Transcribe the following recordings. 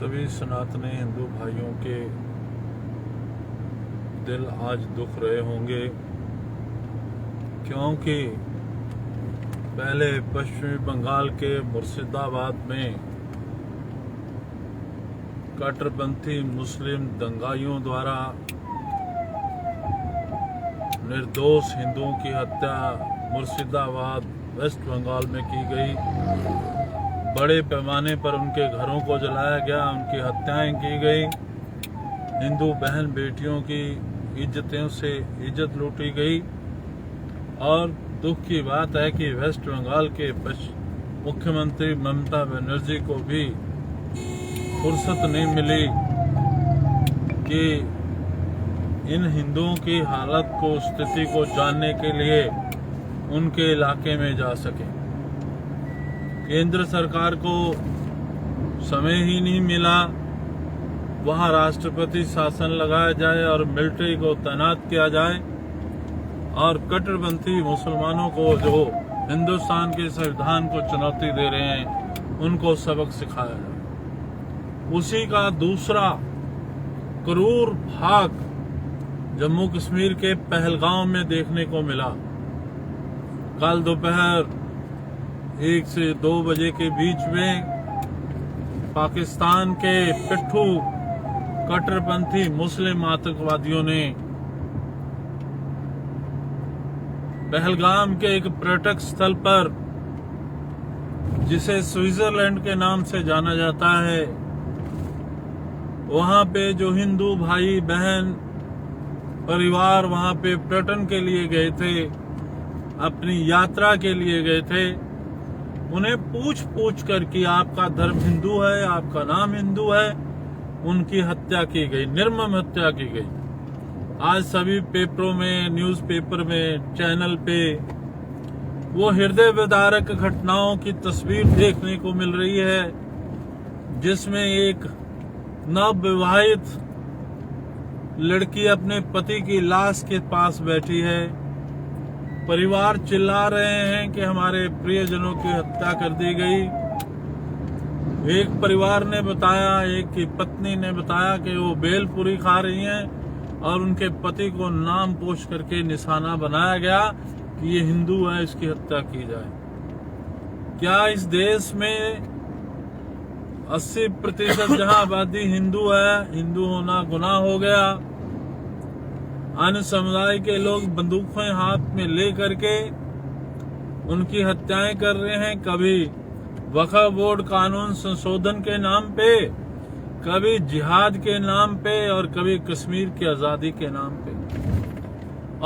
सभी सनातनी हिंदू भाइयों के दिल आज दुख रहे होंगे, क्योंकि पहले पश्चिमी बंगाल के मुर्शिदाबाद में कट्टरपंथी मुस्लिम दंगाइयों द्वारा निर्दोष हिंदुओं की हत्या मुर्शिदाबाद वेस्ट बंगाल में की गई। बड़े पैमाने पर उनके घरों को जलाया गया, उनकी हत्याएं की गई, हिंदू बहन बेटियों की इज्जतों से इज्जत लूटी गई। और दुख की बात है कि वेस्ट बंगाल के मुख्यमंत्री ममता बनर्जी को भी फुर्सत नहीं मिली कि इन हिंदुओं की हालत को, स्थिति को जानने के लिए उनके इलाके में जा सके। केंद्र सरकार को समय ही नहीं मिला, वहां राष्ट्रपति शासन लगाया जाए और मिलिट्री को तैनात किया जाए और कट्टरपंथी मुसलमानों को जो हिंदुस्तान के संविधान को चुनौती दे रहे हैं उनको सबक सिखाया जाए। उसी का दूसरा क्रूर भाग जम्मू कश्मीर के पहलगाम में देखने को मिला। कल दोपहर 1 से 2 बजे के बीच में पाकिस्तान के पिट्ठू कट्टरपंथी मुस्लिम आतंकवादियों ने पहलगाम के एक पर्यटक स्थल पर, जिसे स्विट्जरलैंड के नाम से जाना जाता है, वहां पे जो हिंदू भाई बहन परिवार वहां पे पर्यटन के लिए गए थे, अपनी यात्रा के लिए गए थे, उन्हें पूछ कर कि आपका धर्म हिंदू है, आपका नाम हिंदू है, उनकी हत्या की गई, निर्मम हत्या की गई। आज सभी पेपरों में, न्यूज़पेपर में, चैनल पे वो हृदय विदारक घटनाओं की तस्वीर देखने को मिल रही है, जिसमें एक नवविवाहित लड़की अपने पति की लाश के पास बैठी है। परिवार चिल्ला रहे हैं कि हमारे प्रियजनों की हत्या कर दी गई। एक परिवार ने बताया, एक की पत्नी ने बताया कि वो भेलपुरी खा रही हैं और उनके पति को नाम पोष करके निशाना बनाया गया कि ये हिंदू है, इसकी हत्या की जाए। क्या इस देश में 80% जहां आबादी हिंदू है, हिंदू होना गुनाह हो गया? अन्य समुदाय के लोग बंदूकें हाथ में ले करके उनकी हत्याएं कर रहे हैं, कभी वक्फ बोर्ड कानून संशोधन के नाम पे, कभी जिहाद के नाम पे और कभी कश्मीर की आजादी के नाम पे।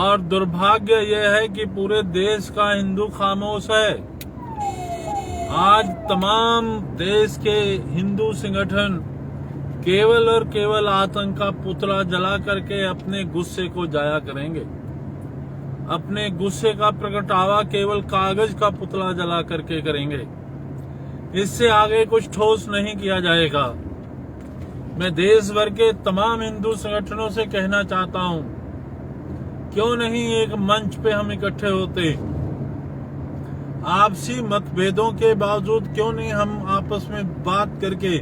और दुर्भाग्य यह है कि पूरे देश का हिंदू खामोश है। आज तमाम देश के हिंदू संगठन केवल और केवल आतंक का पुतला जला करके अपने गुस्से को जाया करेंगे। अपने गुस्से का प्रगटावा केवल कागज का पुतला जला करके करेंगे। इससे आगे कुछ ठोस नहीं किया जाएगा। मैं देश भर के तमाम हिंदू संगठनों से कहना चाहता हूं, क्यों नहीं एक मंच पे हम इकट्ठे होते? आपसी मतभेदों के बावजूद क्यों नहीं हम आपस में बात करके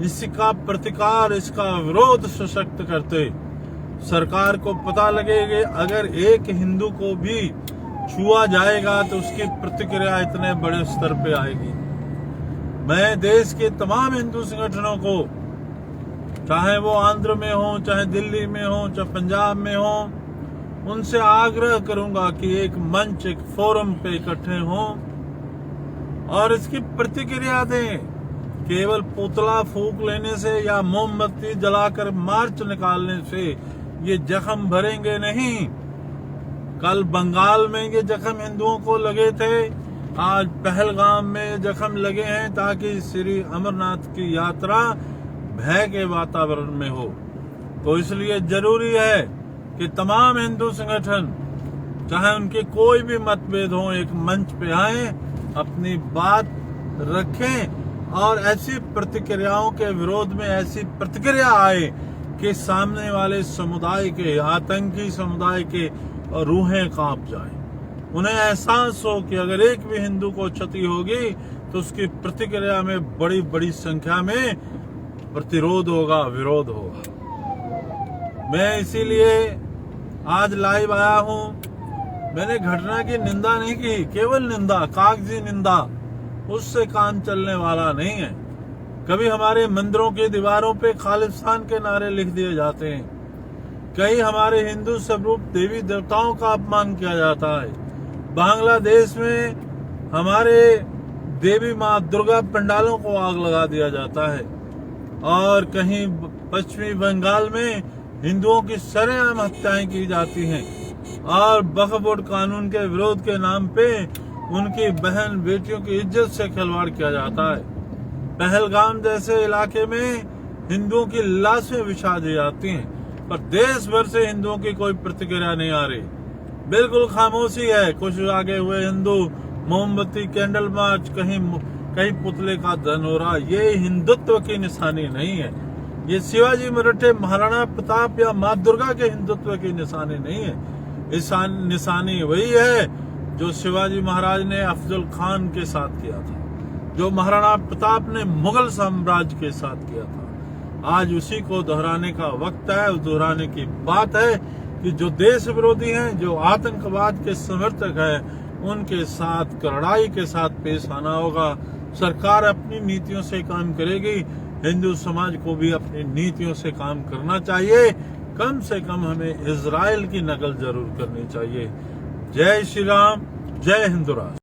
इसका प्रतिकार, इसका विरोध सशक्त करते? सरकार को पता लगेगा अगर एक हिंदू को भी छुआ जाएगा तो उसकी प्रतिक्रिया इतने बड़े स्तर पे आएगी। मैं देश के तमाम हिंदू संगठनों को, चाहे वो आंध्र में हो, चाहे दिल्ली में हो, चाहे पंजाब में हो, उनसे आग्रह करूंगा कि एक मंच, एक फोरम पे इकट्ठे हों और इसकी प्रतिक्रिया दें। केवल पुतला फूंक लेने से या मोमबत्ती जलाकर मार्च निकालने से ये जख्म भरेंगे नहीं। कल बंगाल में ये जख्म हिंदुओं को लगे थे, आज पहलगाम में जख्म लगे हैं, ताकि श्री अमरनाथ की यात्रा भय के वातावरण में हो। तो इसलिए जरूरी है कि तमाम हिंदू संगठन, चाहे उनके कोई भी मतभेद हो, एक मंच पे आए, अपनी बात रखें और ऐसी प्रतिक्रियाओं के विरोध में ऐसी प्रतिक्रिया आए कि सामने वाले समुदाय के, आतंकी समुदाय के रूहें कांप जाएं। उन्हें एहसास हो कि अगर एक भी हिंदू को क्षति होगी तो उसकी प्रतिक्रिया में बड़ी बड़ी संख्या में प्रतिरोध होगा, विरोध होगा। मैं इसीलिए आज लाइव आया हूं। मैंने घटना की निंदा नहीं की, केवल निंदा, कागजी निंदा। उससे काम चलने वाला नहीं है। कभी हमारे मंदिरों की दीवारों पे खालिस्तान के नारे लिख दिए जाते हैं, कहीं हमारे हिंदू स्वरूप देवी देवताओं का अपमान किया जाता है। बांग्लादेश में हमारे देवी माँ दुर्गा पंडालों को आग लगा दिया जाता है, और कहीं पश्चिमी बंगाल में हिंदुओं की सरेआम हत्याएं की जाती हैं, और वक्फ बोर्ड कानून के विरोध के नाम पे उनकी बहन बेटियों की इज्जत से खिलवाड़ किया जाता है। पहलगाम जैसे इलाके में हिंदुओं की लाशें बिछा दी जाती हैं, पर देश भर से हिंदुओं की कोई प्रतिक्रिया नहीं आ रही। बिल्कुल खामोशी है। कुछ आगे हुए हिंदू मोमबत्ती, कैंडल मार्च, कहीं पुतले का दहन हो रहा। ये हिंदुत्व की निशानी नहीं है। ये शिवाजी मराठे, महाराणा प्रताप या माँ दुर्गा के हिंदुत्व की निशानी नहीं है। निशानी वही है जो शिवाजी महाराज ने अफजल खान के साथ किया था, जो महाराणा प्रताप ने मुगल साम्राज्य के साथ किया था। आज उसी को दोहराने का वक्त है। उस दोहराने की बात है कि जो देश विरोधी हैं, जो आतंकवाद के समर्थक हैं, उनके साथ कड़ाई के साथ पेश आना होगा। सरकार अपनी नीतियों से काम करेगी, हिंदू समाज को भी अपनी नीतियों से काम करना चाहिए। कम से कम हमें इजराइल की नकल जरूर करनी चाहिए। जय श्री राम, जय हिंदू राष्ट्र।